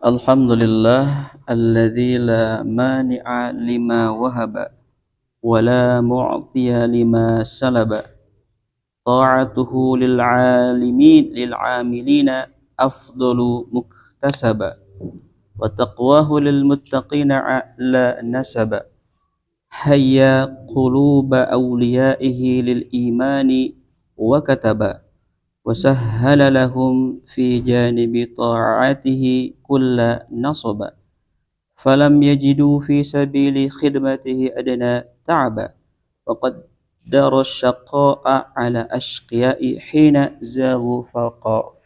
Alhamdulillah alladzi la mani'a lima wahaba wa la mu'tiya lima salaba ta'atuhu lil'amilina afdalu muktasaba wa taqwahu lilmuttaqina a'la nasaba hayya quluba awliyaihi lil imani wa kataba وسهل لهم في جانب طاعته كل نصب فلم يجدوا في سبيل خدمته أدنى تعبا وقدر الشقاء على أشقياء حين زاغوا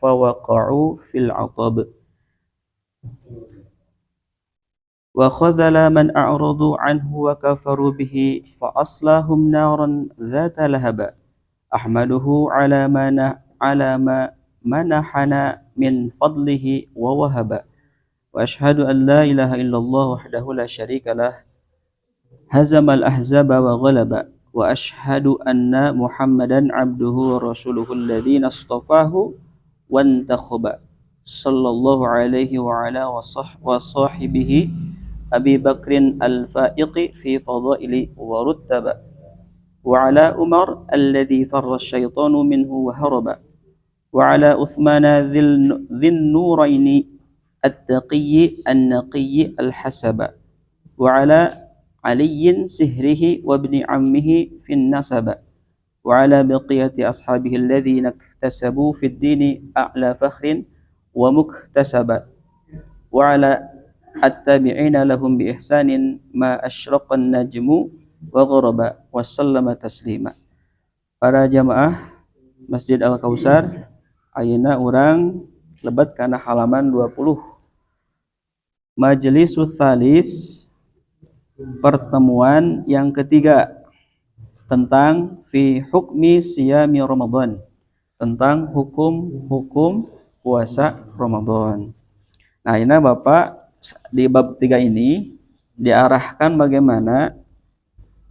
فوقعوا في العطب وخذل من أعرضوا عنه وكفروا به فأصلاهم نارا ذات لهب أحمده على ما منحنا من فضله ووهب وأشهد أن لا إله إلا الله وحده لا شريك له هزم الأحزاب وغلب وأشهد أن محمدا عبده ورسوله الذين اصطفاه وانتخب صلى الله عليه وعلى وصاحبه أبي بكر الفائق في فضائل ورتب وعلى عمر الذي فر الشيطان منه وهرب وعلى عثمان ذي النورين التقي النقي الحسب وعلى علي سهره وابن عمه في النسب وعلى بقية أصحابه الذين اكتسبوا في الدين أعلى فخر ومكتسب وعلى التابعين لهم بإحسان ما أشرق النجم وغرب وسلم تسليما. Para jamaah Masjid Al-Kautsar, ayeuna urang lebat kana halaman 20. Majlisus Tsalis, pertemuan yang ketiga tentang fi hukmi siyami Ramadan, tentang hukum puasa Ramadan. Nah, ini Bapak di bab 3 ini diarahkan bagaimana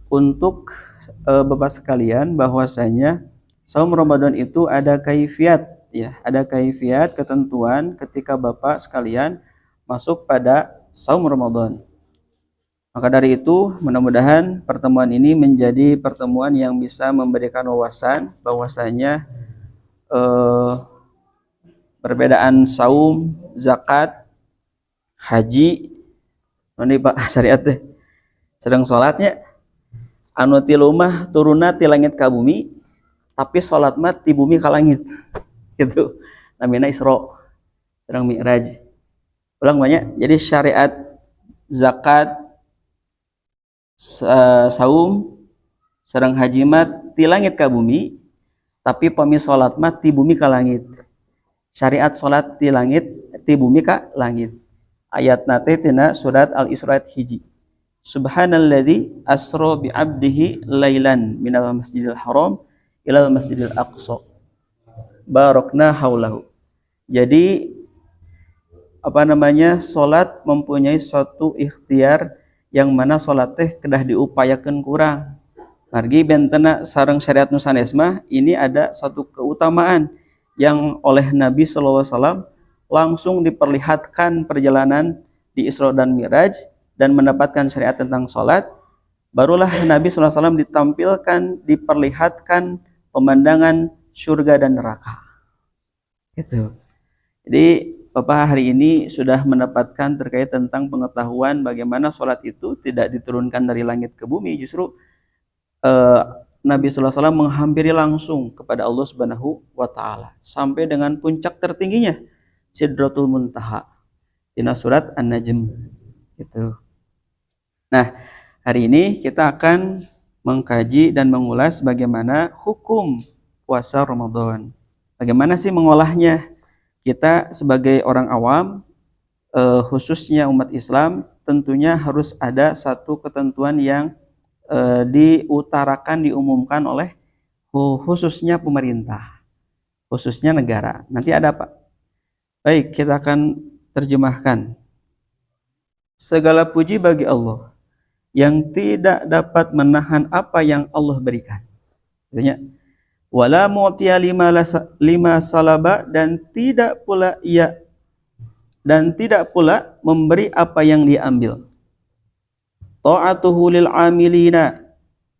untuk Bapak sekalian bahwasanya saum Ramadan itu ada kaifiat ya, ada kaifiat ketentuan ketika Bapak sekalian masuk pada saum Ramadan. Maka dari itu mudah-mudahan pertemuan ini menjadi pertemuan yang bisa memberikan wawasan bahwasanya perbedaan saum, zakat, haji, ini Pak syariat teh sedang sholatnya anu ti lumah turuna ti langit ka bumi tapi sholat mah ti bumi ka langit gitu namina Isra sareng Mi'raj ulang banyak. Jadi syariat zakat, saum sareng haji mah ti langit ka bumi tapi pami sholat mah ti bumi ka langit. Syariat sholat ti langit ti bumi ka langit. Ayat nate tina surat Al-Isra hiji. Subhanalladzi asra bi 'abdihi lailan minal masjidil haram ilal masjidil aqsa barakna haulahu. Jadi salat mempunyai suatu ikhtiar yang mana salat teh kedah diupayakeun kurang. Margi bentena sareng syariat nu sanes mah ini ada satu keutamaan yang oleh Nabi sallallahu alaihi wasallam langsung diperlihatkan perjalanan di Isra dan Mi'raj dan mendapatkan syariat tentang sholat, barulah Nabi SAW diperlihatkan pemandangan surga dan neraka. Gitu. Jadi Bapak hari ini sudah mendapatkan terkait tentang pengetahuan bagaimana sholat itu tidak diturunkan dari langit ke bumi, justru Nabi SAW menghampiri langsung kepada Allah Subhanahu wa Ta'ala sampai dengan puncak tertingginya Sidratul Muntaha di surat An-Najm gitu. Nah, hari ini kita akan mengkaji dan mengulas bagaimana hukum puasa Ramadan. Bagaimana sih mengolahnya? Kita sebagai orang awam, khususnya umat Islam, tentunya harus ada satu ketentuan yang diumumkan oleh khususnya pemerintah, khususnya negara. Nanti ada apa? Baik, kita akan terjemahkan. Segala puji bagi Allah yang tidak dapat menahan apa yang Allah berikan. Artinya, wala mu'tiya lima salaba, dan tidak pula memberi apa yang diambil. Ta'atuhu lil amilina,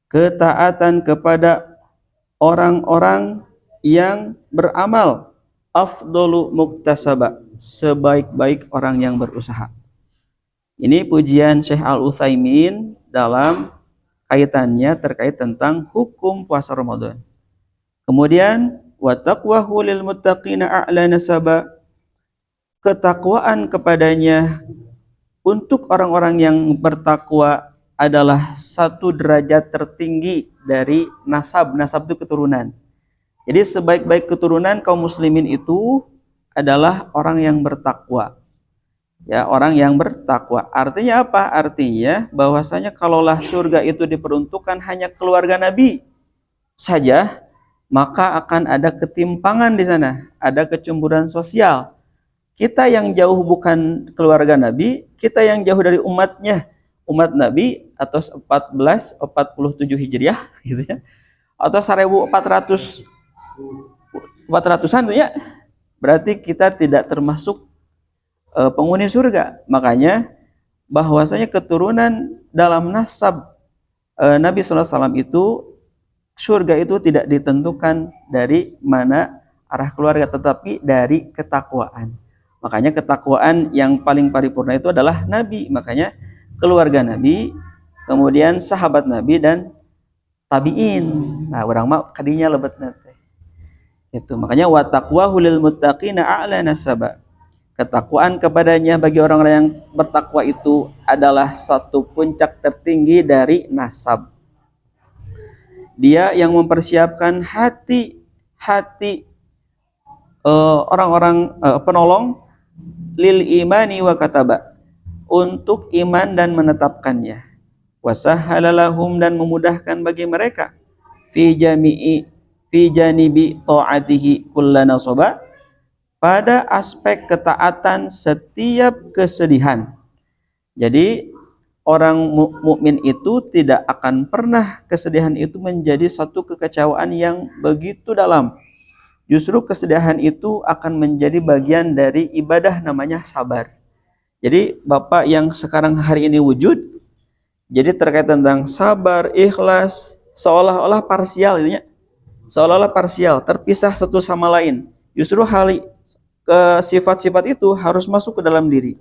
ketaatan kepada orang-orang yang beramal, afdalu muktasaba, sebaik-baik orang yang berusaha. Ini pujian Syekh Al-Utsaimin dalam kaitannya terkait tentang hukum puasa Ramadan. Kemudian wa taqwahu lil muttaqina a'la nasaba, ketakwaan kepadanya untuk orang-orang yang bertakwa adalah satu derajat tertinggi dari nasab. Nasab itu keturunan. Jadi sebaik-baik keturunan kaum muslimin itu adalah orang yang bertakwa. Ya, orang yang bertakwa. Artinya apa? Artinya bahwasanya kalaulah surga itu diperuntukkan hanya keluarga Nabi saja, maka akan ada ketimpangan di sana, ada kecemburuan sosial. Kita yang jauh bukan keluarga Nabi, kita yang jauh dari umatnya, umat Nabi atau 1447 Hijriah gitu ya. Atau 1400-an itu ya. Berarti kita tidak termasuk penghuni surga. Makanya bahwasanya keturunan dalam nasab Nabi SAW itu, surga itu tidak ditentukan dari mana arah keluarga, tetapi dari ketakwaan. Makanya ketakwaan yang paling paripurna itu adalah Nabi. Makanya keluarga Nabi, kemudian sahabat Nabi dan tabiin. Nah, orang mah kadinya lebet nanti. Itu makanya wa taqwahu lil muttaqina a'la nasaba. Ketakwaan kepadanya bagi orang-orang yang bertakwa itu adalah satu puncak tertinggi dari nasab. Dia yang mempersiapkan hati orang-orang penolong lil imani wa kataba, untuk iman dan menetapkannya. Wasahalalahum, dan memudahkan bagi mereka fi janibi ta'atihi kullana soba, pada aspek ketaatan setiap kesedihan. Jadi orang mukmin itu tidak akan pernah kesedihan itu menjadi satu kekecewaan yang begitu dalam. Justru kesedihan itu akan menjadi bagian dari ibadah namanya sabar. Jadi Bapak yang sekarang hari ini wujud, jadi terkait tentang sabar, ikhlas, seolah-olah parsial, seolah-olah parsial, terpisah satu sama lain. Justru sifat-sifat itu harus masuk ke dalam diri.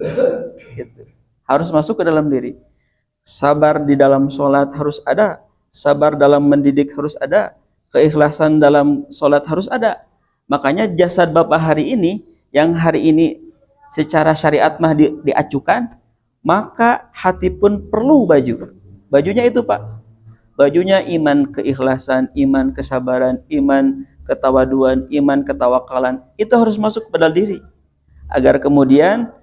Gitu. Harus masuk ke dalam diri. Sabar di dalam sholat harus ada, sabar dalam mendidik harus ada, keikhlasan dalam sholat harus ada. Makanya jasad Bapak hari ini, yang hari ini secara syariat mah diacukan, maka hati pun perlu baju. Bajunya itu Pak. Bajunya iman keikhlasan, iman kesabaran, iman ketawaduan, iman ketawakalan, itu harus masuk ke dalam diri. Agar kemudian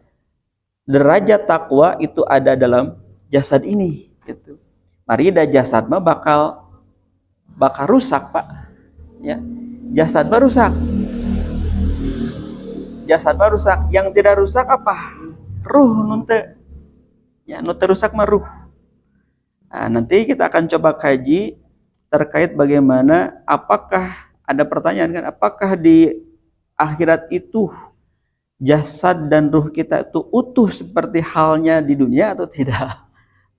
derajat takwa itu ada dalam jasad ini. Gitu. Mari dah jasad mah bakal rusak Pak. Ya. Jasad mah rusak. Jasad mah rusak. Yang tidak rusak apa? Ruh nunte. Ya, nunte rusak mah ruh. Nah, nanti kita akan coba kaji terkait bagaimana, apakah ada pertanyaan kan, apakah di akhirat itu jasad dan ruh kita itu utuh seperti halnya di dunia atau tidak?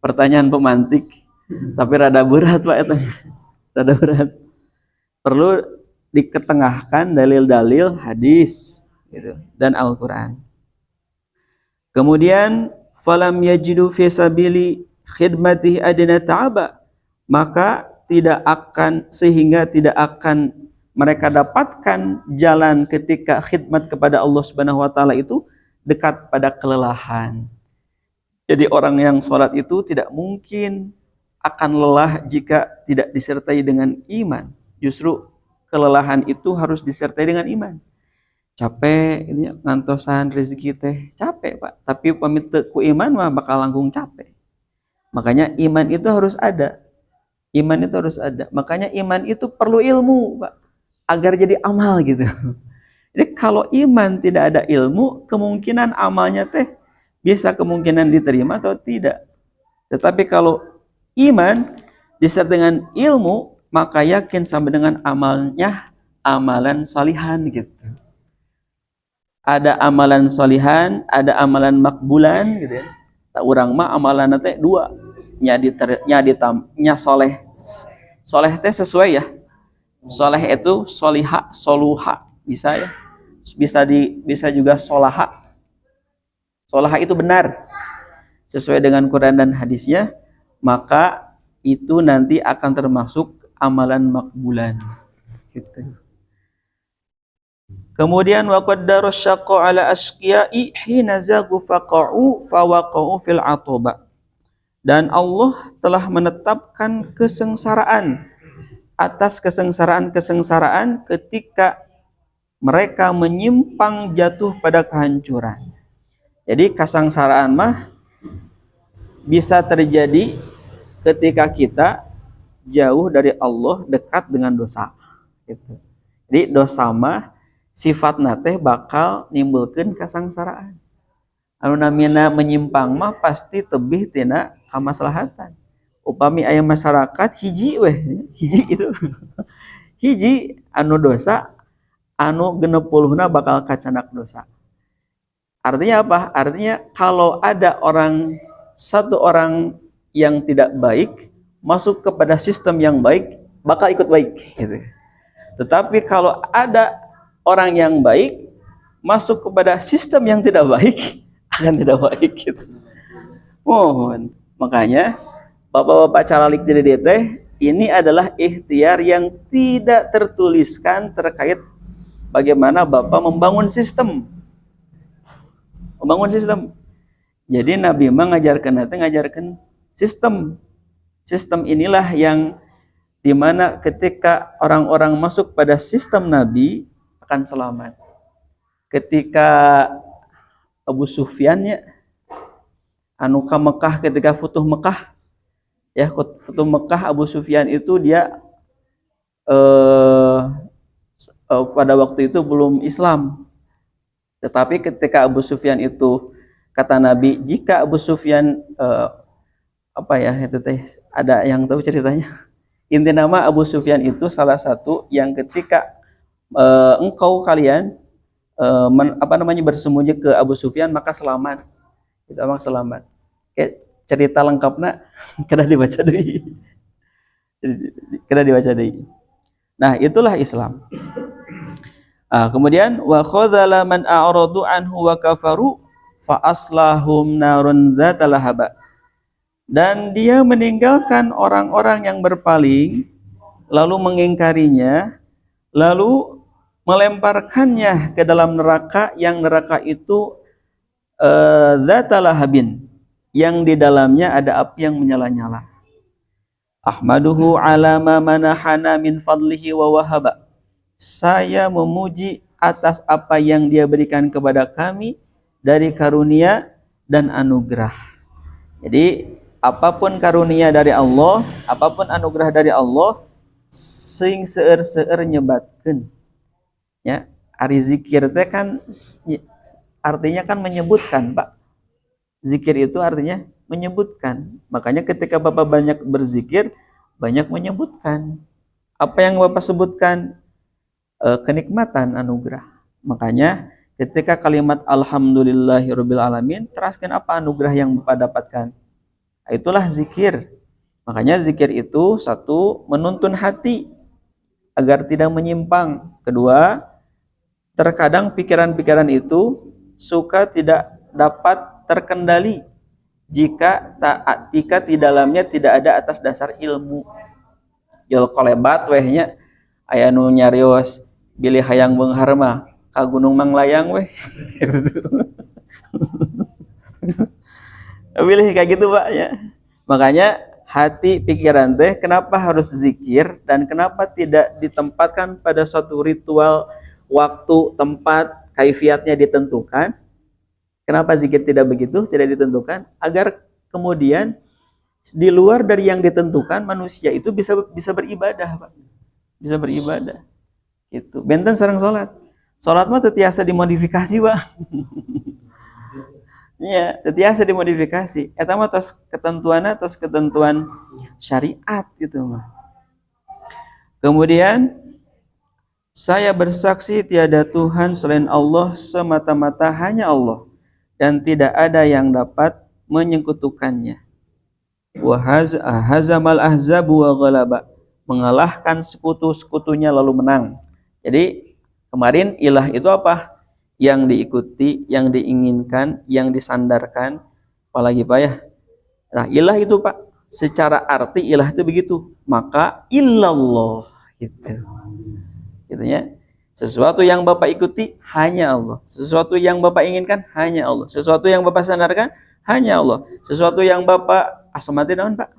Pertanyaan pemantik, tapi rada berat Pak itu. Rada berat. Perlu diketengahkan dalil-dalil hadis gitu, dan Al-Qur'an. Kemudian falam yajidu fi sabili khidmatihi adna ta'aba, maka tidak akan mereka dapatkan jalan ketika khidmat kepada Allah Subhanahu wa taala itu dekat pada kelelahan. Jadi orang yang sholat itu tidak mungkin akan lelah jika tidak disertai dengan iman. Justru kelelahan itu harus disertai dengan iman. Capek ini ngantosan rezeki teh capek Pak, tapi pamit ku iman mah bakal langkung capek. Makanya iman itu harus ada. Iman itu harus ada. Makanya iman itu perlu ilmu Pak, agar jadi amal gitu. Jadi kalau iman tidak ada ilmu, kemungkinan amalnya teh bisa kemungkinan diterima atau tidak. Tetapi kalau iman disertai dengan ilmu, maka yakin sampai dengan amalnya amalan salihan gitu. Ada amalan salihan, ada amalan makbulan gitu ya. Tak urang mah amalan teh dua. Nya soleh. Soleh teh sesuai ya. Soleh itu soliha, soluha bisa ya. Bisa juga solaha. Solaha itu benar sesuai dengan Quran dan hadisnya, maka itu nanti akan termasuk amalan makbulan gitu. Kemudian wa qaddara syaqqa ala asqiya'i hina zagu faqa'u fawaqa'u fil atoba. Dan Allah telah menetapkan kesengsaraan atas kesengsaraan ketika mereka menyimpang jatuh pada kehancuran. Jadi kesengsaraan mah bisa terjadi ketika kita jauh dari Allah, dekat dengan dosa gitu. Jadi dosa mah sifatna teh bakal nimbulkeun kasangsaraan. Anu namina menyimpang mah pasti tebih tina kamaslahatan. Upami aya masyarakat hiji itu. Hiji anu dosa, anu 60na bakal kacanak dosa. Artinya apa? Artinya kalau ada satu orang yang tidak baik masuk kepada sistem yang baik, bakal ikut baik gitu. Tetapi kalau ada orang yang baik masuk kepada sistem yang tidak baik, akan tidak baik gitu. Mohon. Makanya Bapak-bapak calalik jadi teh, ini adalah ikhtiar yang tidak tertuliskan terkait bagaimana Bapak membangun sistem. Membangun sistem. Jadi Nabi mengajarkan sistem. Sistem inilah yang dimana ketika orang-orang masuk pada sistem Nabi akan selamat. Ketika Abu Sufyan anu ka Mekah, ketika Futuh Mekah, ya Futuh Mekah, Abu Sufyan itu dia pada waktu itu belum Islam. Tetapi ketika Abu Sufyan itu, kata Nabi, jika Abu Sufyan itu teh ada yang tahu ceritanya. Inti nama Abu Sufyan itu salah satu yang ketika kalian bersembunyi ke Abu Sufyan maka selamat. Itu emang selamat. Kayak cerita lengkapnya kena dibaca deui. Nah, itulah Islam. Kemudian wa khadzala man a'radu anhu wa kafaru fa aslahum narun dzatal lahab. Dan dia meninggalkan orang-orang yang berpaling, lalu mengingkarinya, lalu melemparkannya ke dalam neraka, yang neraka itu dzatal lahabin, yang di dalamnya ada api yang menyala-nyala. Ahmaduhu ala ma manahana min fadlihi wa wahaba. Saya memuji atas apa yang dia berikan kepada kami dari karunia dan anugerah. Jadi apapun karunia dari Allah, apapun anugerah dari Allah, sing seueur-seueur nyebatkeun. Ya, ari zikir teh kan artinya kan menyebutkan, Pak. Zikir itu artinya menyebutkan. Makanya ketika Bapak banyak berzikir, banyak menyebutkan. Apa yang Bapak sebutkan? Kenikmatan anugerah. Makanya ketika kalimat alhamdulillahirabbil alamin, teraskan apa anugerah yang Bapak dapatkan? Itulah zikir. Makanya zikir itu satu, menuntun hati agar tidak menyimpang. Kedua, terkadang pikiran-pikiran itu suka tidak dapat terkendali jika di dalamnya tidak ada atas dasar ilmu. Jol kolebat wehnya aya nu nyarios bilih hayang beunghar mah ka gunung manglayang weh. Bilih kayak gitu, Pak ya. Makanya hati pikiran teh kenapa harus zikir dan kenapa tidak ditempatkan pada suatu ritual, waktu, tempat, kaifiatnya ditentukan. Kenapa zikir tidak begitu, tidak ditentukan? Agar kemudian di luar dari yang ditentukan manusia itu bisa beribadah, Pak. Bisa beribadah. Gitu. Benten sareng salat. Salat mah tetiasa dimodifikasi, Pak. Iya, tetiasa dimodifikasi. Eta mah tos ketentuan syariat gitu mah. Kemudian saya bersaksi tiada Tuhan selain Allah, semata-mata hanya Allah, dan tidak ada yang dapat menyekutukannya. Wa hazamal ahzabu wa ghalaba, mengalahkan sekutu-sekutunya lalu menang. Jadi kemarin ilah itu apa? Yang diikuti, yang diinginkan, yang disandarkan, apalagi Pak ya. Nah, ilah itu Pak, secara arti ilah itu begitu. Maka illallah gitu. Gitu ya. Sesuatu yang Bapak ikuti hanya Allah. Sesuatu yang Bapak inginkan hanya Allah. Sesuatu yang Bapak sandarkan hanya Allah. Sesuatu yang Bapak asmati naon Pak?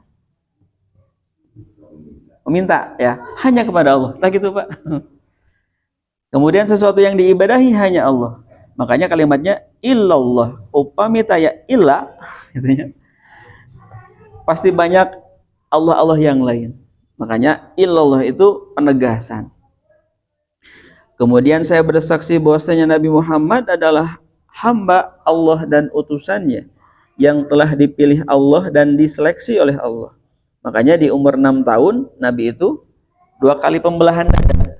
Meminta ya, hanya kepada Allah. Lah gitu Pak. Kemudian sesuatu yang diibadahi hanya Allah. Makanya kalimatnya illallah. Upami taya illa gitu ya. Pasti banyak Allah yang lain. Makanya illallah itu penegasan. Kemudian saya bersaksi bahwasanya Nabi Muhammad adalah hamba Allah dan utusannya yang telah dipilih Allah dan diseleksi oleh Allah. Makanya di umur 6 tahun Nabi itu 2 kali pembelahan dada.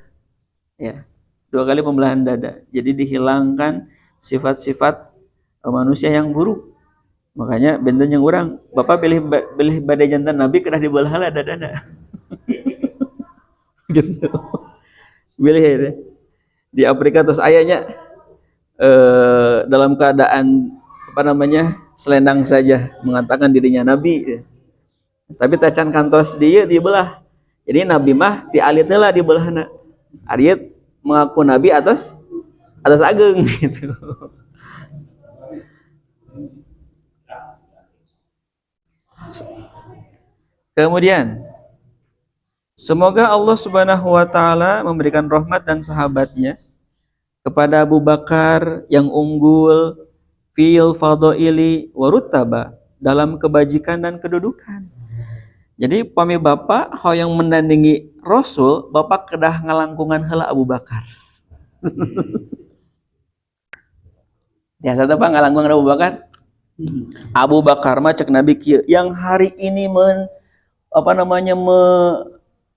Ya, 2 kali pembelahan dada. Jadi dihilangkan sifat-sifat manusia yang buruk. Makanya benten yang orang, Bapak pilih badai jantan Nabi kena dibelah lah dada. Gitu. Pilih ya. Di Afrika terus ayahnya dalam keadaan selendang saja mengatakan dirinya nabi, tapi tacan kantos dia dibelah. Jadi nabi mah ti alitnya lah dibelahna. Arit mengaku nabi atas ageng gitu. Kemudian semoga Allah Subhanahu wa taala memberikan rahmat dan sahabatnya kepada Abu Bakar yang unggul fil fadaili warutaba, dalam kebajikan dan kedudukan. Jadi pami Bapak hoyong mendandingi Rasul, Bapak kedah ngalangkungan heula Abu Bakar. Biasa teh Pak ngalangkungan Abu Bakar. Abu Bakar mah cek Nabi kieu yang hari ini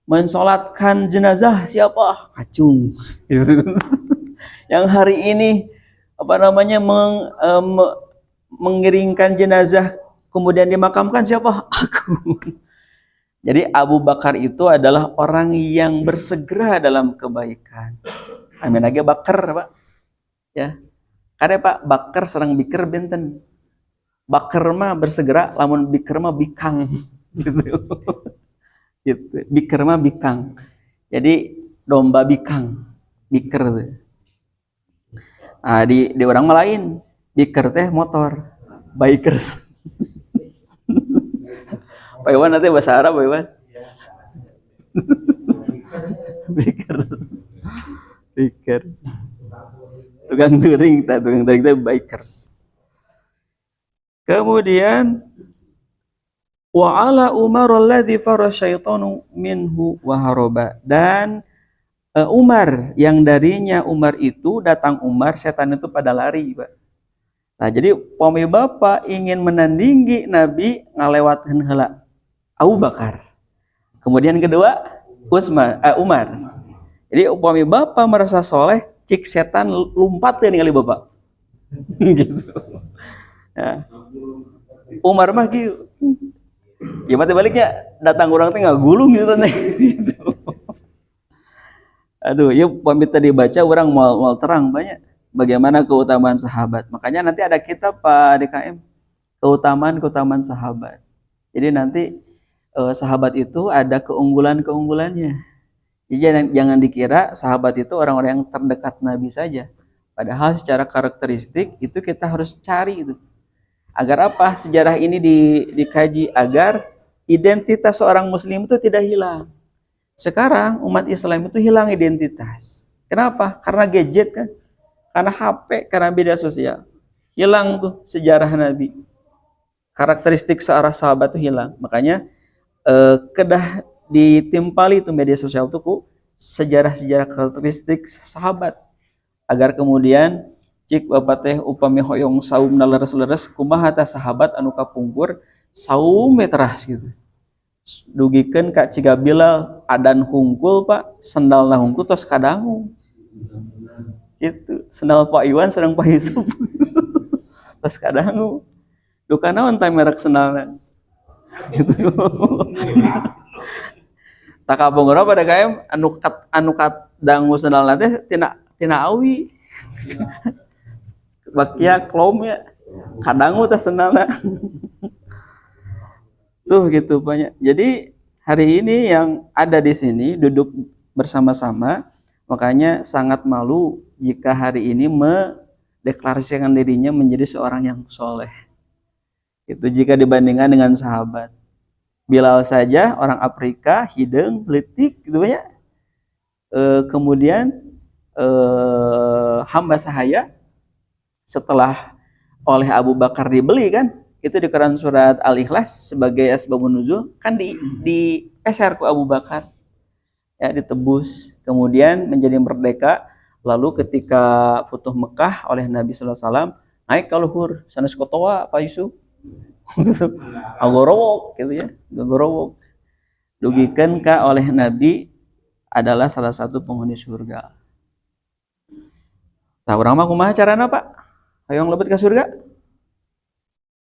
mensolatkan jenazah siapa? Acung. Yang hari ini mengiringkan jenazah kemudian dimakamkan siapa? Aku. Jadi Abu Bakar itu adalah orang yang bersegera dalam kebaikan. Amin aja bakar Pak. Ya. Karena Pak bakar serang biker benten. Bakar mah bersegera, lamun biker mah bikang. Gitu. Biker mah bikang. Jadi domba bikang. Biker tuh. Nah, di orang mah lain, biker teh motor, bikers. Pak Iwan nanti bahasa Arab Pak Iwan. Biker. Tukang touring teh bikers. Kemudian wa ala Umar alladzi fara syaitanu minhu wa haraba, dan Umar yang darinya Umar itu datang Umar, setan itu pada lari Pak. Nah jadi pami Bapak ingin menandingi Nabi ngalewatkeun heula Abu Bakar. Kemudian kedua Umar. Jadi upami Bapak merasa soleh, cik setan lompat teh ningali Bapak. Gitu. Nah, Umar mah kieu. Ya mati baliknya datang orang teh ngagulung gitu teh. Aduh, yuk pamit tadi baca orang mau terang banyak bagaimana keutamaan sahabat. Makanya nanti ada kitab Pak DKM, keutamaan sahabat. Jadi nanti sahabat itu ada keunggulannya. Jadi jangan dikira sahabat itu orang-orang yang terdekat Nabi saja. Padahal secara karakteristik itu kita harus cari itu. Agar apa? Sejarah ini dikaji agar identitas seorang muslim itu tidak hilang. Sekarang umat Islam itu hilang identitas. Kenapa? Karena gadget kan, karena HP, karena media sosial. Hilang tuh sejarah Nabi. Karakteristik seorang sahabat itu hilang. Makanya kedah ditimpali itu media sosial tuh sejarah-sejarah karakteristik sahabat. agar kemudian cik bapak teh upami hoyong saum na leres-leres kumaha tah sahabat anu kapungkur saum teras gitu. Dugikeun ka ciga Bilal adan hungkul Pak, sendalna hungkul tos kadangu. Itu sendal Pak Iwan sareng Pak Yusuf. Tos kadangu. Duka naon teh merek sendalna. Gitu. Tak kapungkur pada kaem anu kat dangu sendalna teh tina awi. Bakia klom ya. Kadangu teh sendalna. Tuh gitu banyak. Jadi hari ini yang ada di sini duduk bersama-sama, makanya sangat malu jika hari ini mendeklarasikan dirinya menjadi seorang yang soleh. Itu jika dibandingkan dengan sahabat. Bilal saja orang Afrika, hidung, letik gitu banyak. Kemudian hamba sahaya setelah oleh Abu Bakar dibeli kan, itu di Quran surat Al-Ikhlas sebagai asbabun nuzul kan di peser ku Abu Bakar ya, ditebus kemudian menjadi merdeka. Lalu ketika Futuh Mekah oleh Nabi sallallahu alaihi wasallam naik ka luhur sanes kotoa Pak Yusuf gitu. Agorowok gitu ya, agorowok dugikeun ka oleh Nabi adalah salah satu penghuni surga. Tah urang mah kumaha carana Pak hayang lebet ka surga?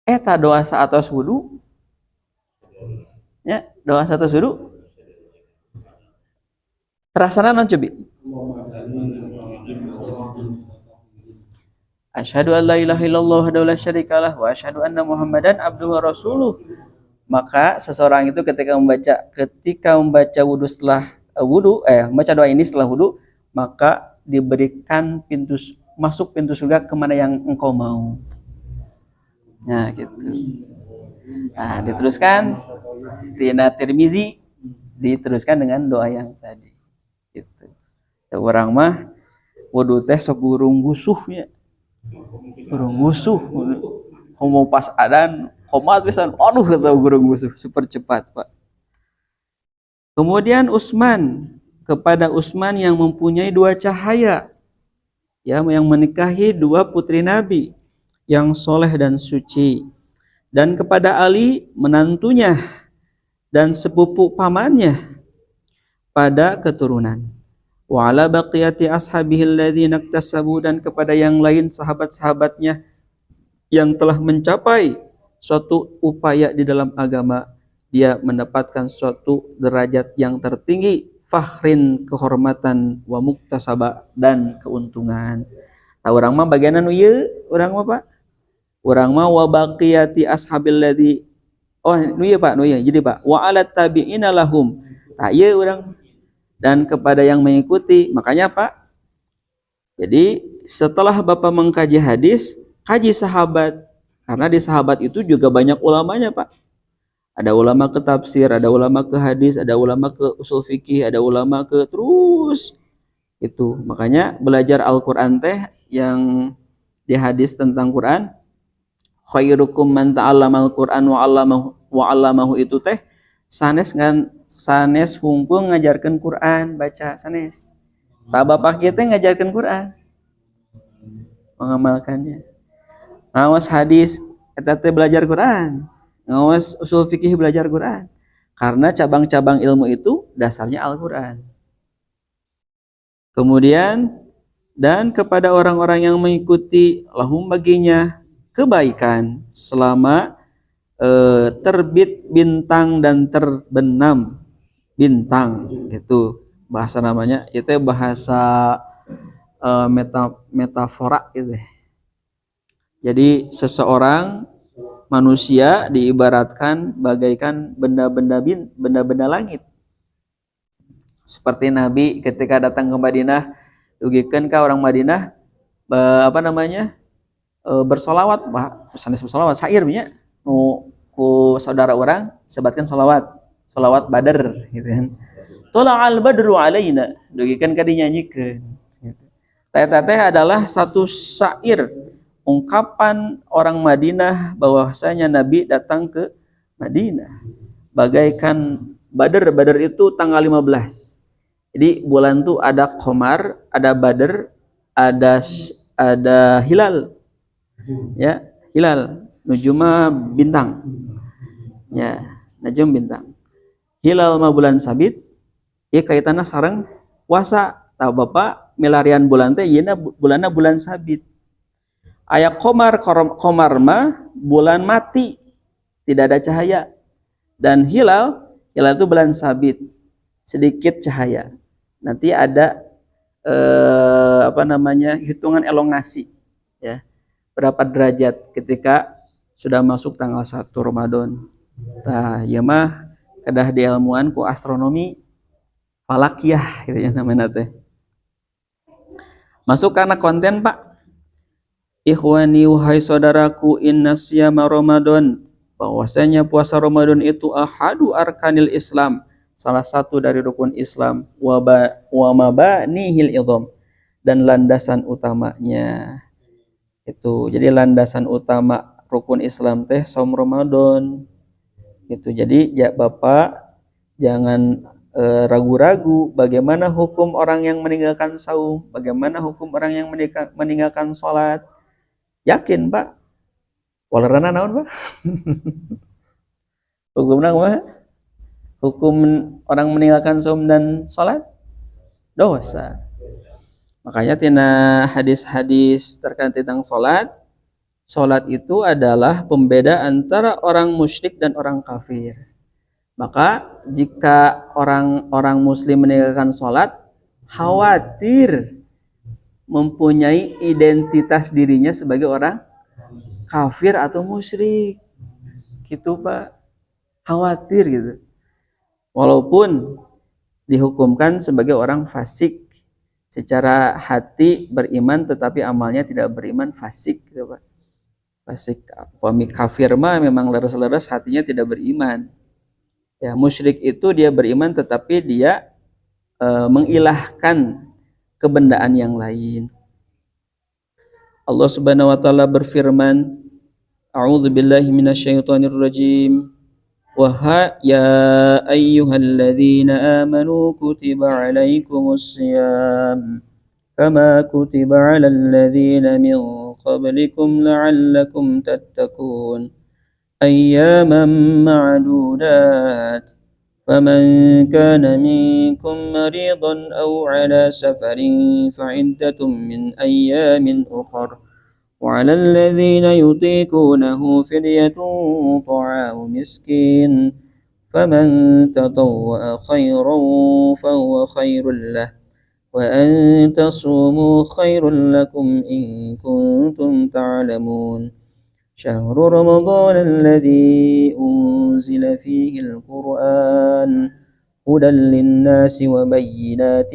Eta doa saatos wudu ya, doa saatos wudu terasana non cobi asyhadu an la ilaha illallah wa la syarikalah wa asyhadu anna muhammadan abduhu wa rasuluh. Maka seseorang itu ketika membaca wudu setelah membaca doa ini setelah wudu, maka diberikan masuk pintu surga kemana yang engkau mau. Nah gitu. Nah diteruskan Tina Tirmizi diteruskan dengan doa yang tadi. Gitu. Orang mah wudu teh sok gurung gusuhnya. Gurung gusuh. Komo pas adan komat pisan. Aduh kata gurung gusuh super cepat, Pak. Kemudian kepada Utsman yang mempunyai dua cahaya. Ya, yang menikahi dua putri Nabi yang soleh dan suci, dan kepada Ali menantunya dan sepupu pamannya pada keturunan, wa ala baqiyati ashabihi alladzina iktasabu, dan kepada yang lain sahabat-sahabatnya yang telah mencapai suatu upaya di dalam agama, dia mendapatkan suatu derajat yang tertinggi, fakhrin kehormatan, wa muktasaba dan keuntungan. Nah, orang mah bagian anu ieu, orang mah Pak, orang mah wa baqiyati ashabil ladzi, oh nu ieu Pak, nu ieu. Jadi Pak, wa alat tabi'ina lahum. Tah ieu urang, dan kepada yang mengikuti. Makanya Pak, jadi setelah Bapak mengkaji hadis, kaji sahabat, karena di sahabat itu juga banyak ulamanya Pak. Ada ulama ke tafsir, ada ulama ke hadis, ada ulama ke usul fikih, ada ulama ke terus itu. Makanya belajar Al-Qur'an teh yang di hadis tentang Quran, khairukum man ta'allamal Qur'an wa 'allamahu itu teh sanes hungkul ngajarkeun Quran, baca sanes. Tah bapak kita ngajarkeun Quran, mengamalkannya. Ngawas hadis eta teh belajar Quran, ngawas usul fikih belajar Quran. Karena cabang-cabang ilmu itu dasarnya Al-Qur'an. Kemudian dan kepada orang-orang yang mengikuti lahum baginya kebaikan selama terbit bintang dan terbenam bintang, gitu bahasa namanya, itu bahasa metafora gitu. Jadi seseorang manusia diibaratkan bagaikan benda-benda langit. Seperti Nabi ketika datang ke Madinah, dugikeun ka orang Madinah bersolawat, Pak. Sanes bersolawat syair nya nu ku saudara orang sebatkan solawat badar gitu kan. Tola'al badru alaina, dugikeun ka dinyanyikeun gitu. Teh adalah satu syair ungkapan orang Madinah bahwasanya Nabi datang ke Madinah bagaikan Badar. Badar itu tanggal 15. Jadi bulan tuh ada Qamar, ada Badar, ada hilal, ya, hilal, nujuma bintang, ya, najum bintang. Hilal mah bulan sabit, ya kaitannya sareng puasa. Tahu Bapak milarian bulan teh yeuna bulanna bulan sabit. Aya komar mah bulan mati, tidak ada cahaya. Dan hilal itu bulan sabit, sedikit cahaya. Nanti ada hitungan elongasi, ya, berapa derajat ketika sudah masuk tanggal 1 Ramadan. Nah, ya mah kedah diilmuan ku astronomi falakiyah gitu ya namanya teh. Masuk karena konten, Pak. Ikhwani wahai saudaraku, inna siyama Ramadan, bahwasanya puasa Ramadan itu ahadu arkanil Islam, salah satu dari rukun Islam, wa mabanihil idham, dan landasan utamanya. Itu jadi landasan utama rukun Islam teh saum Ramadan. Gitu. Jadi ya Bapak jangan ragu-ragu bagaimana hukum orang yang meninggalkan saum, bagaimana hukum orang yang meninggalkan sholat. Yakin, Pak? Walerana naon, Pak? Hukumna kumaha? Hukum orang meninggalkan saum dan sholat dosa. Makanya tina hadis-hadis terkait tentang sholat itu adalah pembeda antara orang musyrik dan orang kafir. Maka jika orang muslim meninggalkan sholat, khawatir mempunyai identitas dirinya sebagai orang kafir atau musyrik, gitu Pak, khawatir gitu. Walaupun dihukumkan sebagai orang fasik, secara hati beriman tetapi amalnya tidak beriman, fasik gitu Pak. Fasik, kafir mah memang leres-leres hatinya tidak beriman. Ya, musyrik itu dia beriman tetapi dia mengilahkan kebendaan yang lain. Allah Subhanahu wa taala berfirman, A'udzubillahi minasyaitonir rajim. Wa ya ayyuhalladzina amanu kutiba 'alaikumus shiyam kama kutiba 'alal ladzina min qablikum la'allakum tattaqun. Ayyaman ma'dudat. فمن كان منكم مريضا أو على سفر فعدة من أيام أخر وعلى الذين يطيقونه فدية طعام مسكين فمن تطوع خيرا فهو خير له وأن تصوموا خير لكم إن كنتم تعلمون شهر رمضان الذي أنزل فيه القرآن هدى للناس وبينات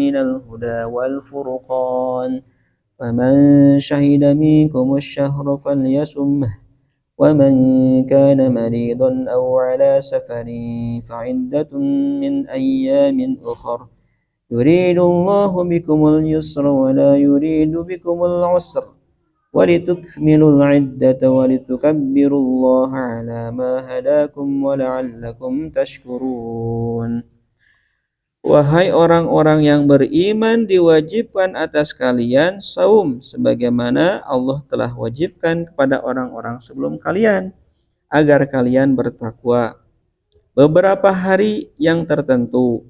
من الهدى والفرقان فمن شهد منكم الشهر فليصمه ومن كان مريضا أو على سفر فعدة من أيام أخر يريد الله بكم اليسر ولا يريد بكم العسر وَلِتُكْمِلُوا الْعِدَّةَ وَلِتُكَبِّرُوا اللَّهَ عَلَى مَا هَدَاكُمْ وَلَعَلَّكُمْ تَشْكُرُونَ. Wahai orang-orang yang beriman, diwajibkan atas kalian saum sebagaimana Allah telah wajibkan kepada orang-orang sebelum kalian agar kalian bertakwa. Beberapa hari yang tertentu,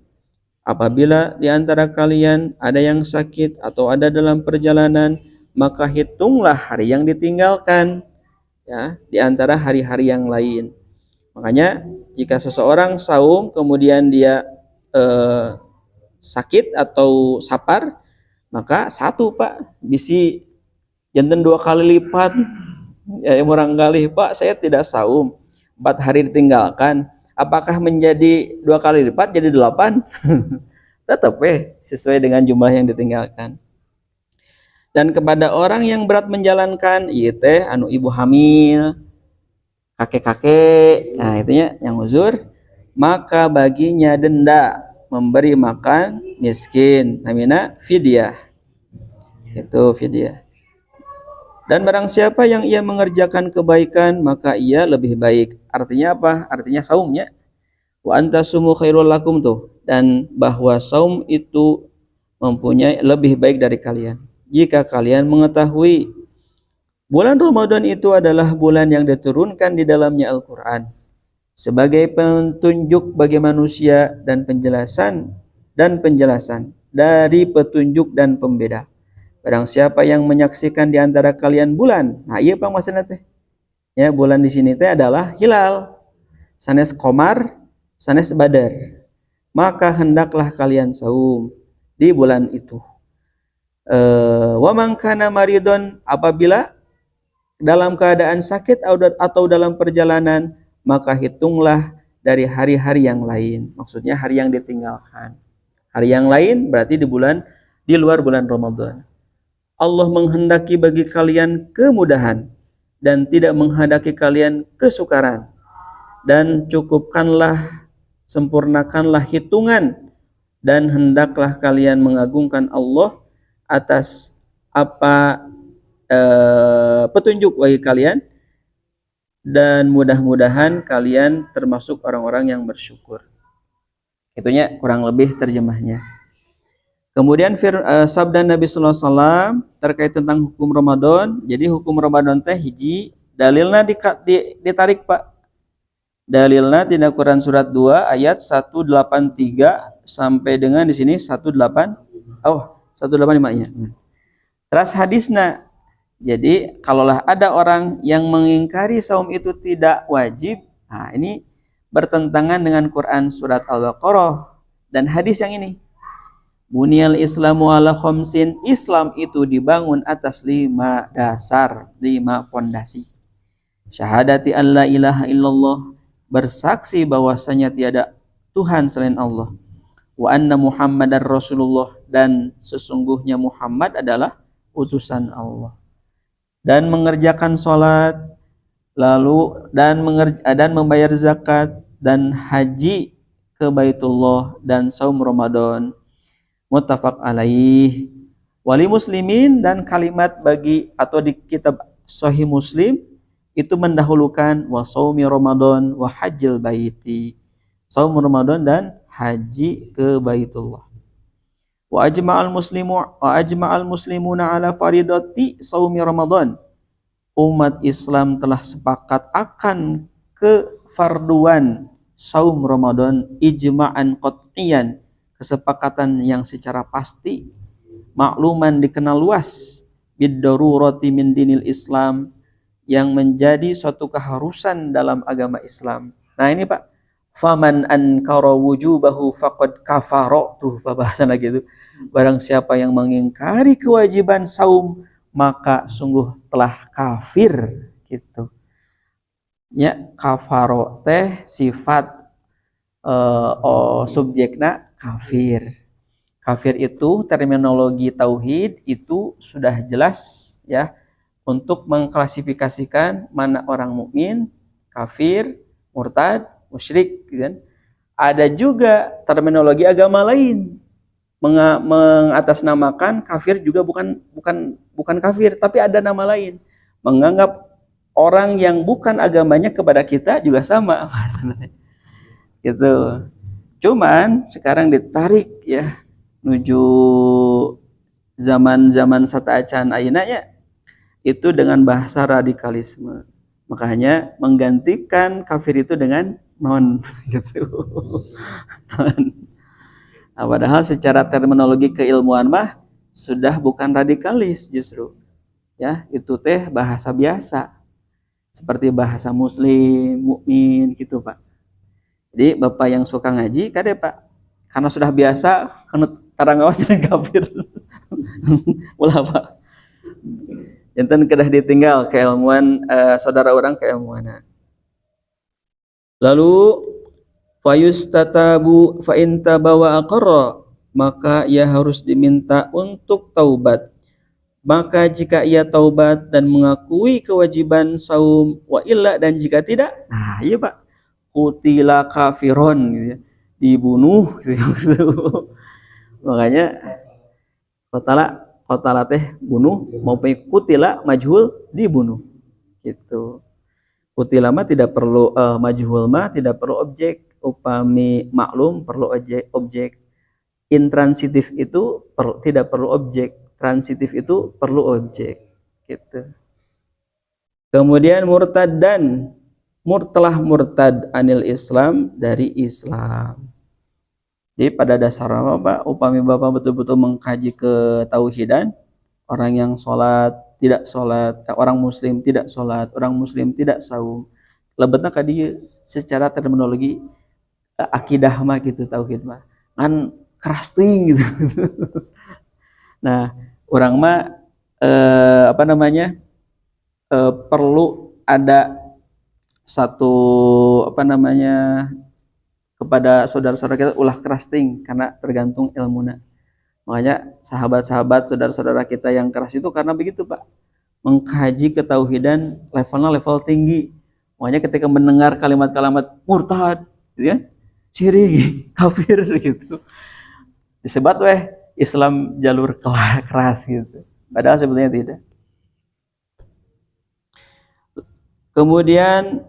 apabila di antara kalian ada yang sakit atau ada dalam perjalanan, maka hitunglah hari yang ditinggalkan, ya, di antara hari-hari yang lain. Makanya jika seseorang saum kemudian dia sakit atau sapar, maka satu Pak, bisi janten 2 kali lipat. Ya orang kali Pak, saya tidak saum 4 hari ditinggalkan, apakah menjadi 2 kali lipat jadi 8? Tetap sesuai dengan jumlah yang ditinggalkan. Dan kepada orang yang berat menjalankan, ieu teh anu ibu hamil, kakek-kakek, nah itunya yang uzur, maka baginya denda memberi makan miskin, namanya fidyah. Itu fidyah. Dan barang siapa yang ia mengerjakan kebaikan, maka ia lebih baik. Artinya apa? Artinya saumnya. Wa antasumu khairul lakum tuh, dan bahwa saum itu mempunyai lebih baik dari kalian. jika kalian mengetahui bulan Ramadan itu adalah bulan yang diturunkan di dalamnya Al-Quran sebagai petunjuk bagi manusia dan penjelasan dari petunjuk dan pembeda. Barang siapa yang menyaksikan di antara kalian bulan, nah iya Pak maksudnya teh. Ya, bulan di sini teh adalah hilal, sanes komar, sanes badar. Maka hendaklah kalian saum di bulan itu. Wa man kana maridon, apabila dalam keadaan sakit atau dalam perjalanan, maka hitunglah dari hari-hari yang lain. Maksudnya hari yang ditinggalkan. Hari yang lain berarti di luar bulan Ramadan. Allah menghendaki bagi kalian kemudahan dan tidak menghendaki kalian kesukaran. Dan cukupkanlah, sempurnakanlah hitungan, dan hendaklah kalian mengagungkan Allah atas apa petunjuk bagi kalian, dan mudah-mudahan kalian termasuk orang-orang yang bersyukur. Itunya kurang lebih terjemahnya. Kemudian sabda Nabi sallallahu alaihi wasallam terkait tentang hukum Ramadan. Jadi hukum Ramadan teh hiji, dalilna ditarik Pak. Dalilna tina Quran surat 2 ayat 183 sampai dengan di sini 185 nya. Terus hadisna. Jadi kalaulah ada orang yang mengingkari saum itu tidak wajib, nah ini bertentangan dengan Quran surat Al-Baqarah dan hadis yang ini. Bunyal Islamu ala khamsin, Islam itu dibangun atas 5 dasar, 5 pondasi. Syahadati an la ilaha illallah, bersaksi bahwasanya tiada Tuhan selain Allah. Wa anna Muhammadar Rasulullah, dan sesungguhnya Muhammad adalah utusan Allah. Dan mengerjakan sholat, lalu dan membayar zakat dan haji ke Baitullah dan saum Ramadan. Muttafaq alaih. Wali muslimin, dan kalimat bagi atau di kitab Sahih Muslim itu mendahulukan wa shaumi Ramadan wa hajjil baiti. Saum Ramadan dan haji ke Baitullah. Wa ajma'al muslimuna ala faridati shaumi Ramadan. Umat Islam telah sepakat akan kefarduan saum Ramadan ijma'an qat'iyan, kesepakatan yang secara pasti, makluman dikenal luas, bid-darurati min dinil Islam, yang menjadi suatu keharusan dalam agama Islam. Nah ini Pak, faman ankara wujubahu faqad kafara, tuh bahasa lagi itu. Barang siapa yang mengingkari kewajiban saum, maka sungguh telah kafir gitu. Ya, kafaro teh sifat subjekna kafir. Kafir itu terminologi tauhid itu sudah jelas ya, untuk mengklasifikasikan mana orang mukmin, kafir, murtad, musyrik gitu kan. Ada juga terminologi agama lain mengatasnamakan kafir juga bukan kafir, tapi ada nama lain. Menganggap orang yang bukan agamanya kepada kita juga sama. Gitu. Cuman sekarang ditarik ya menuju zaman sataacan ayeuna ya, itu dengan bahasa radikalisme. Makanya menggantikan kafir itu dengan non gitu. Non. Nah, padahal secara terminologi keilmuan mah sudah bukan radikalis justru. Ya, itu teh bahasa biasa. Seperti bahasa muslim, mukmin gitu, Pak. Jadi Bapak yang suka ngaji kade Pak, karena sudah biasa kana tarangawas jeung kafir. Ulah Pak. Janten kedah ditinggal keilmuan saudara orang keilmuanna. Lalu fayustatabu fa in tabawa aqra, maka ia harus diminta untuk taubat. Maka jika ia taubat dan mengakui kewajiban saum, wa illa, dan jika tidak, nah iya Pak, qutila kafiron gitu ya, dibunuh gitu. Makanya qatala teh bunuh, maupun qutila majhul dibunuh gitu. Qutila mah tidak perlu majhul mah tidak perlu objek, upami maklum perlu objek. Intransitif itu tidak perlu objek, transitif itu perlu objek gitu. Kemudian murtad dan telah murtad anil Islam, dari Islam. Jadi pada dasarnya Bapak, upami Bapak betul-betul mengkaji ketauhidan, orang yang sholat, tidak sholat, orang muslim tidak sholat, orang muslim tidak saum, lebetna ka dieu secara terminologi akidah mah gitu, tauhid mah kan keras teuing gitu. Nah, orang mah apa namanya? Perlu ada satu apa namanya, kepada saudara-saudara kita ulah keras ting karena tergantung ilmuna. Makanya sahabat-sahabat saudara-saudara kita yang keras itu karena begitu Pak, mengkaji ketauhidan levelnya level tinggi. Makanya ketika mendengar kalimat-kalimat murtad gitu kan, syirik, kafir gitu, disebut weh Islam jalur keras gitu, padahal sebetulnya tidak. Kemudian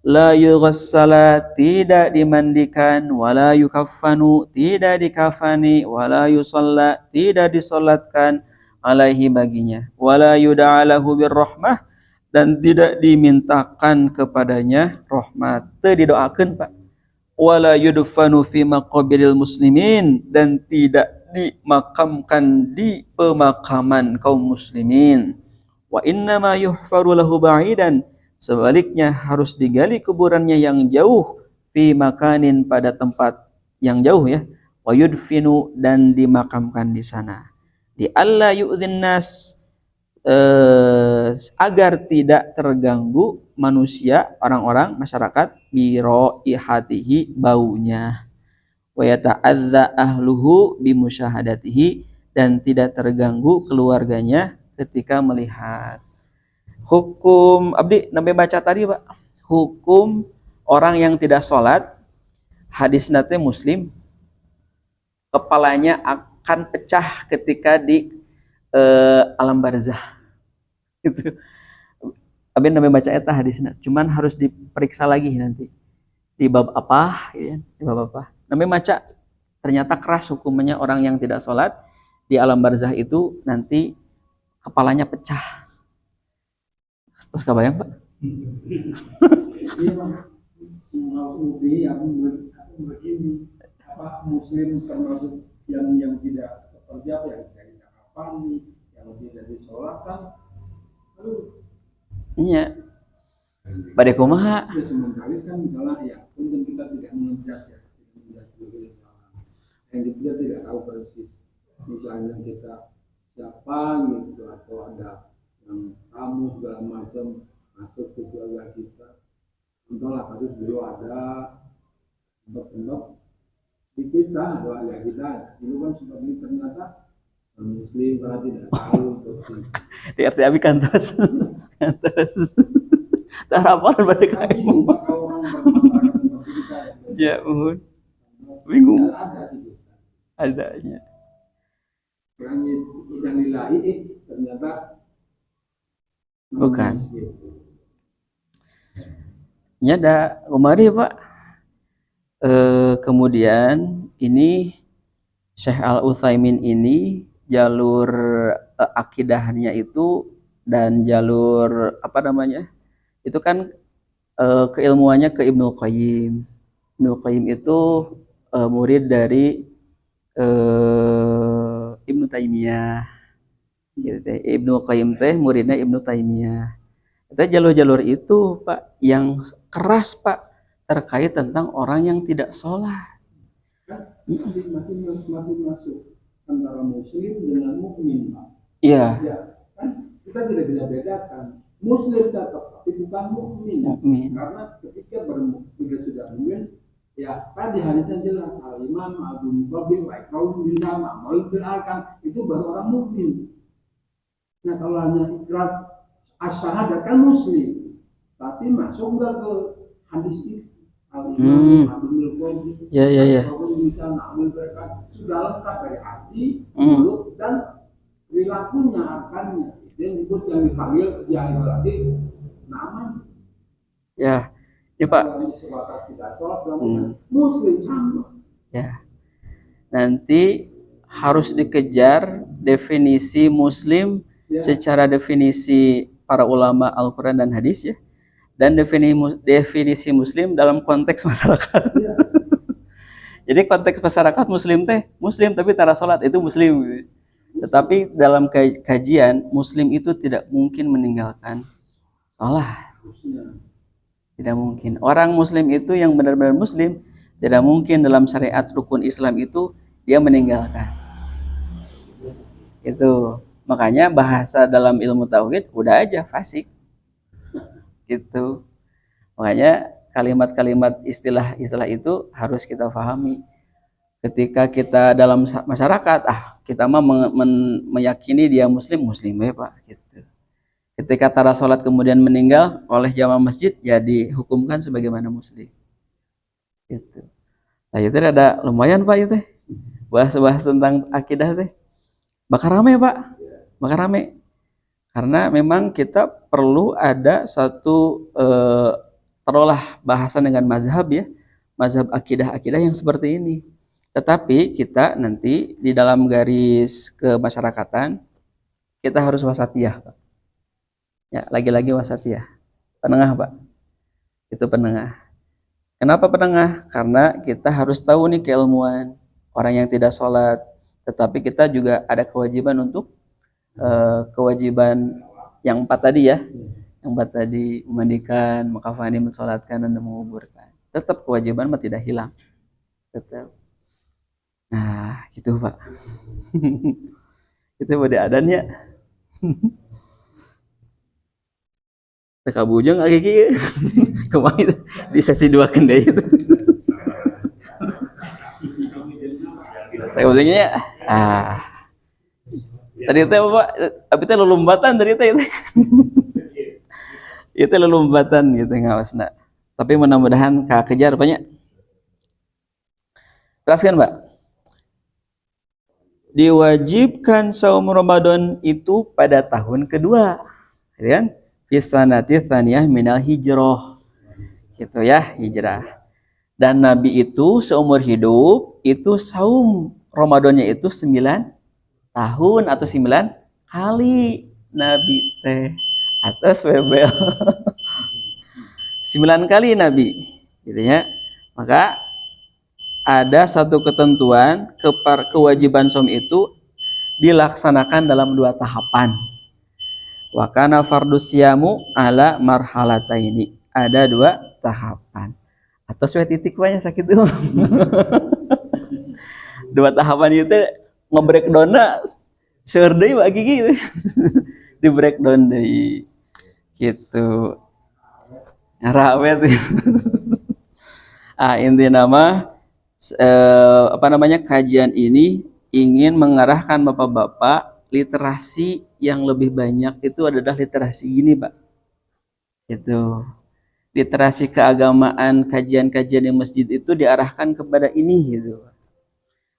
la yughassala, tidak dimandikan, wala yukaffanu, tidak dikafani, wala yusalla, tidak disolatkan, alaihi baginya, wala yuda'alahu birrahmah, dan tidak dimintakan kepadanya rahmat, teu didoakeun Pak, wala yudfanu fi maqabiril muslimin, dan tidak dimakamkan di pemakaman kaum muslimin, wa innama yuhfaru lahu ba'idan, sebaliknya harus digali kuburannya yang jauh, fi makanin, pada tempat yang jauh ya, wa yudfinu, dan dimakamkan di sana, di alla yu'dzin nas, agar tidak terganggu manusia, orang-orang masyarakat, biro ihatihi, baunya, wa yata'adza ahluhu bimusyahadatihi, dan tidak terganggu keluarganya ketika melihat. Hukum abdi namanya baca tadi Pak, hukum orang yang tidak sholat, hadis nate Muslim, kepalanya akan pecah ketika di alam barzah itu. Abdi namanya baca eta hadisnya, cuman harus diperiksa lagi nanti di bab apa ya, di bab apa namanya baca, ternyata keras hukumannya orang yang tidak sholat di alam barzah itu, nanti kepalanya pecah. Terus kebayang Pak? Iya Pak, lebih aku begini, apa Muslim termasuk yang tidak seperti apa ya, kayak apa nih, yang tidak disolatkan, Iya. Pada kumaha? Ya sementara kan misalnya ya, mungkin kita tidak mengejas ya, sebagai salah, yang kita tidak tahu persis, misalnya kita siapa gitu, atau ada yang tamu segala macam masuk ke keluarga kita, entahlah kasus dulu ada sempat di kita, doa ya kita dulu kan seperti ternyata Muslim karena tidak tahu seperti Di RT Abi kantos. Kantos. Tarapan pada kain. orang bermasyarakat seperti kita Ya, bingung. Ada di desa. Adanya. Yang sedang nilai ternyata Bukan. Ini ada kemari Pak. Kemudian ini Syekh Al-Utsaimin ini jalur akidahnya itu, dan jalur apa namanya, itu kan keilmuannya ke Ibnu Qayyim. Ibnu Qayyim itu murid dari Ibnu Taimiyah. Gitu, Ibnu Qayyim teh muridnya Ibnu Taimiyah. Itu jalur-jalur itu Pak yang keras Pak, terkait tentang orang yang tidak sholat. Masih masuk antara Muslim dengan mukmin Pak. Iya. Ya, kan kita tidak bisa bedakan. Muslim tetap, tapi bukan mukmin. Karena ketika sudah mukmin, ya tadi hadisnya jelas, al-iman ma'al muqabbil wa iqrarun bil jama' wal bil arkan, itu baru orang mukmin. Nah kalau hanya ikrar as-syahadat kan Muslim, tapi masuk enggak ke hadis itu, al-iman ma'al muqabbil, ya. Bisa na'amul mereka sudah lengkap dari hati, mulut dan perilakunya, arkannya. Yang disebut yang dipanggil ya lagi nama. Ya, ya Pak. Sebatas tidak sholat, Muslim sama. Ya. Nanti harus dikejar definisi muslim secara definisi para ulama Al-Quran dan hadis ya, dan definisi muslim dalam konteks masyarakat. Jadi konteks masyarakat muslim teh muslim tapi tara salat itu muslim. Tetapi dalam kajian muslim itu tidak mungkin meninggalkan salat. Tidak mungkin. Orang muslim itu yang benar-benar muslim tidak mungkin dalam syariat rukun Islam itu dia meninggalkan. Itu makanya bahasa dalam ilmu tauhid udah aja fasik. Gitu. Makanya kalimat-kalimat istilah-istilah itu harus kita pahami. Ketika kita dalam masyarakat, kita mah meyakini dia muslim ya Pak. Gitu. Ketika tara sholat kemudian meninggal oleh jamaah masjid, ya dihukumkan sebagaimana muslim. Gitu. Nah itu ada lumayan Pak itu. Bahas-bahas tentang akidah teh. Bakal rame Pak. Bakal rame. Karena memang kita perlu ada satu taruhlah bahasan dengan mazhab ya. Mazhab akidah-akidah yang seperti ini. Tetapi kita nanti di dalam garis kemasyarakatan kita harus wasatiyah Pak. Ya, lagi-lagi wasatiyah. Penengah Pak. Itu penengah. Kenapa penengah? Karena kita harus tahu nih keilmuan orang yang tidak sholat. Tetapi kita juga ada kewajiban untuk kewajiban yang 4 tadi ya. Yang 4 tadi memandikan, makafani, mensolatkan, dan menguburkan. Tetap kewajiban mah tidak hilang. Tetap. Nah, gitu Pak. Itu pada adannya. Teka bujang lagi kieu. Kemarin di sesi 2 kendai itu. Saya bujangnya tadi teh Bapak, tapi teh lelumbatan tadi teh. Itu lelumbatan gitu ngawasna. Tapi mudah-mudahan kejar banyak. Teruskan, Pak. Diwajibkan saum Ramadan itu pada tahun kedua, kan? Fisanati tsaniyah minal hijrah. Gitu ya, hijrah. Dan Nabi itu seumur hidup itu saum Ramadannya itu 9 tahun atau 9 kali Nabi teh atas bebel. 9 kali Nabi gitu ya. Maka ada satu ketentuan kewajiban saum itu dilaksanakan dalam 2 tahapan. Wa kana fardus siyamu ala marhalataini. Ada 2 tahapan. Atau sesuai titik banyak sakit tuh. 2 tahapan itu nge-breakdown-na seur deui bagi gitu. Di breakdown deui. Gitu. Rawe tuh. Inti nama kajian ini ingin mengarahkan Bapak-bapak literasi yang lebih banyak itu adalah literasi ini Pak. Itu literasi keagamaan, kajian-kajian di masjid itu diarahkan kepada ini gitu.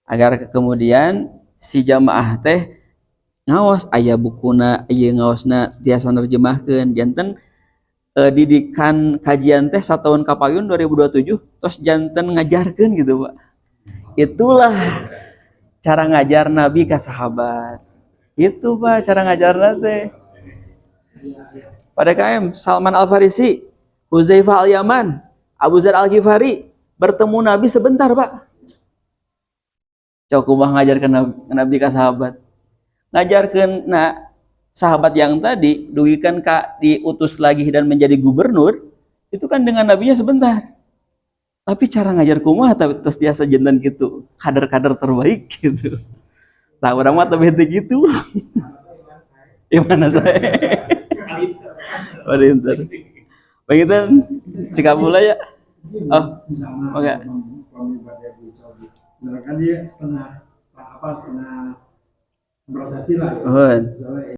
Agar kemudian si jamaah teh ngawas aya bukuna, aya ngaosna tiasa nerjemahkeun janten didikan kajian teh 1 tahun kapayun 2027 terus janten ngajarkeun gitu Pak. Itulah cara ngajar Nabi ke sahabat. Itu Pak cara ngajarna teh. Pada KM Salman Al-Farisi, Huzaifah Al-Yaman, Abu Dzar Al-Ghifari bertemu Nabi sebentar Pak. Cok kumaha ngajarkeun Nabi ka sahabat. Ngajarkeun sahabat yang tadi dugikan diutus lagi dan menjadi gubernur, itu kan dengan nabinya sebentar. Tapi cara ngajar kumaha terus biasa jantan gitu, kader-kader terbaik gitu. Nah, orang mah tapi gitu. Gimana saya? Palinter. Begitu cika pula ya. Oh, enggak. Kan dia setengah prosesi lah ya.